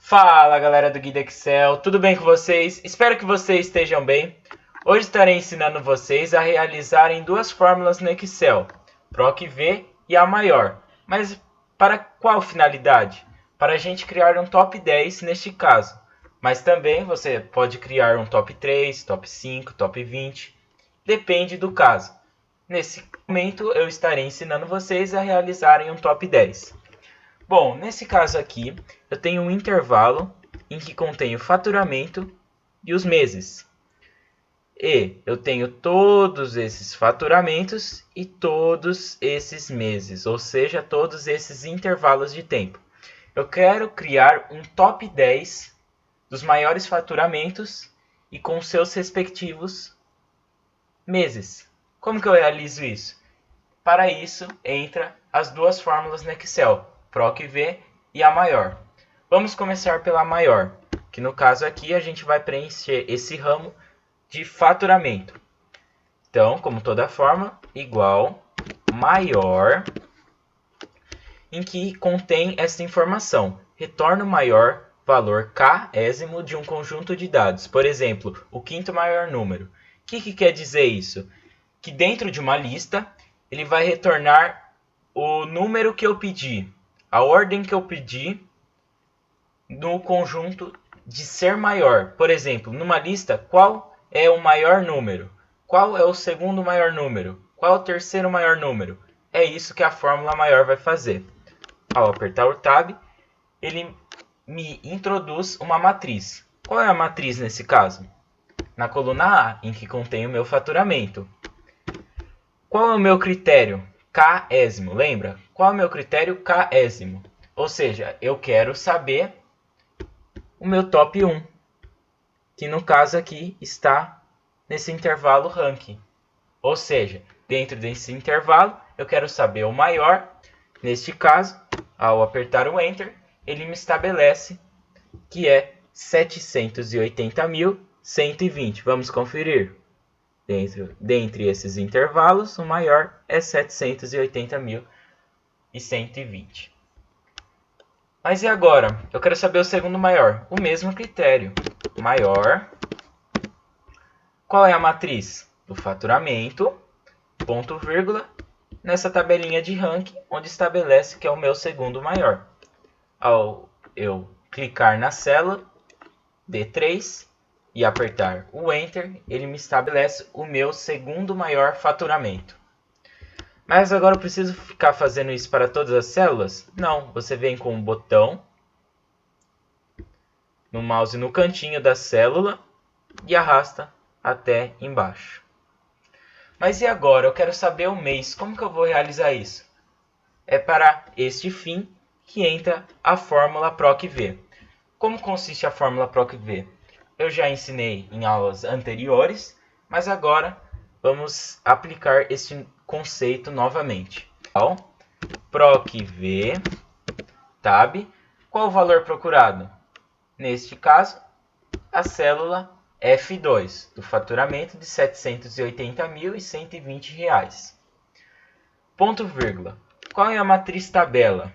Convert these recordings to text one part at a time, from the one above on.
Fala galera do Guia Excel, tudo bem com vocês? Espero que vocês estejam bem. Hoje estarei ensinando vocês a realizarem duas fórmulas no Excel, PROC-V e a maior. Mas para qual finalidade? Para a gente criar um top 10 neste caso. Mas também você pode criar um top 3, top 5, top 20, depende do caso. Nesse momento eu estarei ensinando vocês a realizarem um top 10. Bom, nesse caso aqui, eu tenho um intervalo em que contém o faturamento e os meses. E eu tenho todos esses faturamentos e todos esses meses, ou seja, todos esses intervalos de tempo. Eu quero criar um top 10 dos maiores faturamentos e com seus respectivos meses. Como que eu realizo isso? Para isso, entra as duas fórmulas no Excel, PROC-V e a maior. Vamos começar pela maior, que no caso aqui a gente vai preencher esse ramo de faturamento. Então, como toda fórmula, igual maior, em que contém essa informação. Retorna o maior valor k-ésimo de um conjunto de dados. Por exemplo, o quinto maior número. O que quer dizer isso? Que dentro de uma lista, ele vai retornar o número que eu pedi, a ordem que eu pedi no conjunto de ser maior. Por exemplo, numa lista, qual é o maior número? Qual é o segundo maior número? Qual é o terceiro maior número? É isso que a fórmula maior vai fazer. Ao apertar o Tab, ele me introduz uma matriz. Qual é a matriz nesse caso? Na coluna A, em que contém o meu faturamento. Qual é o meu critério? K-ésimo, lembra? Qual é o meu critério? K-ésimo. Ou seja, eu quero saber o meu top 1, que no caso aqui está nesse intervalo ranking. Ou seja, dentro desse intervalo, eu quero saber o maior. Neste caso, ao apertar o Enter, ele me estabelece que é 780.120. Vamos conferir. Dentre esses intervalos, o maior é 780.120. Mas e agora? Eu quero saber o segundo maior. O mesmo critério. Maior. Qual é a matriz? Do faturamento, ponto, vírgula, nessa tabelinha de ranking, onde estabelece que é o meu segundo maior. Ao eu clicar na célula D3, e apertar o Enter, ele me estabelece o meu segundo maior faturamento. Mas agora eu preciso ficar fazendo isso para todas as células? Não, você vem com um botão no mouse no cantinho da célula e arrasta até embaixo. Mas e agora? Eu quero saber o mês. Como que eu vou realizar isso? É para este fim que entra a fórmula PROC-V. Como consiste a fórmula PROC-V? Eu já ensinei em aulas anteriores, mas agora vamos aplicar este conceito novamente. Então, PROC-V, Tab, qual o valor procurado? Neste caso, a célula F2, do faturamento de R$ 780.120. Ponto, vírgula. Qual é a matriz tabela?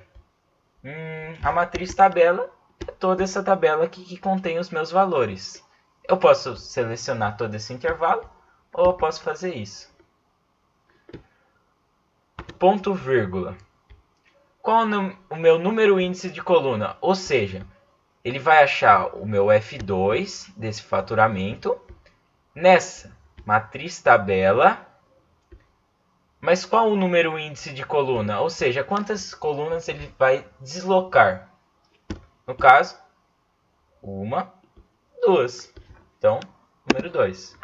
A matriz tabela é toda essa tabela aqui que contém os meus valores. Eu posso selecionar todo esse intervalo ou eu posso fazer isso. Ponto, vírgula. Qual o meu número índice de coluna? Ou seja, ele vai achar o meu F2 desse faturamento nessa matriz tabela. Mas qual o número índice de coluna? Ou seja, quantas colunas ele vai deslocar? No caso, 1, 2. Então, número 2.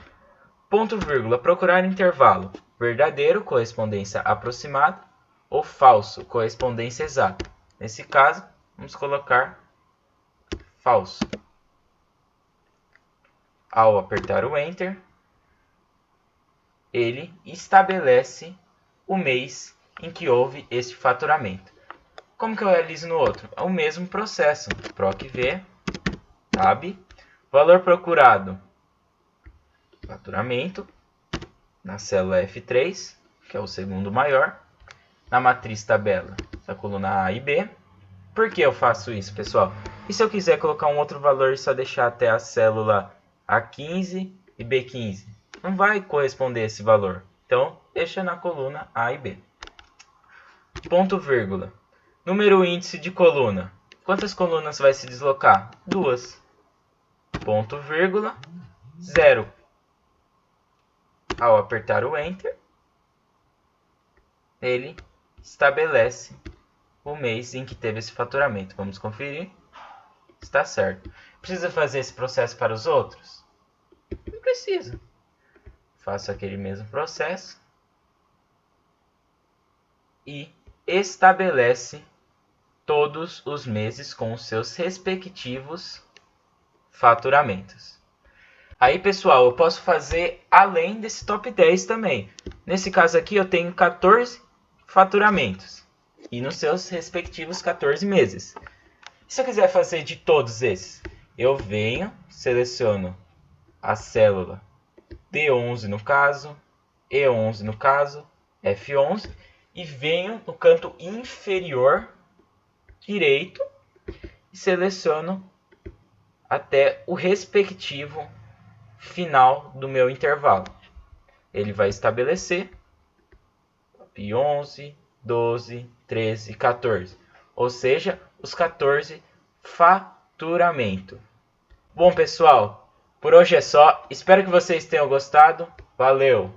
Ponto, vírgula, procurar intervalo. Verdadeiro, correspondência aproximada, ou falso, correspondência exata. Nesse caso, vamos colocar falso. Ao apertar o Enter, ele estabelece o mês em que houve este faturamento. Como que eu realizo no outro? É o mesmo processo. PROC-V, Tab, valor procurado, faturamento, na célula F3, que é o segundo maior, na matriz tabela da coluna A e B. Por que eu faço isso, pessoal? E se eu quiser colocar um outro valor e só deixar até a célula A15 e B15? Não vai corresponder esse valor. Então, deixa na coluna A e B. Ponto vírgula. Número índice de coluna. Quantas colunas vai se deslocar? 2. Ponto vírgula. 0. Ao apertar o Enter, ele estabelece o mês em que teve esse faturamento. Vamos conferir. Está certo. Precisa fazer esse processo para os outros? Não precisa. Faço aquele mesmo processo e estabelece todos os meses com os seus respectivos faturamentos. Aí, pessoal, eu posso fazer além desse top 10 também. Nesse caso aqui, eu tenho 14 faturamentos e nos seus respectivos 14 meses. Se eu quiser fazer de todos esses, eu venho, seleciono a célula D11 no caso, E11 no caso, F11 e venho no canto inferior direito e seleciono até o respectivo final do meu intervalo. Ele vai estabelecer 11, 12, 13, 14. Ou seja, os 14 faturamento. Bom, pessoal, por hoje é só. Espero que vocês tenham gostado. Valeu!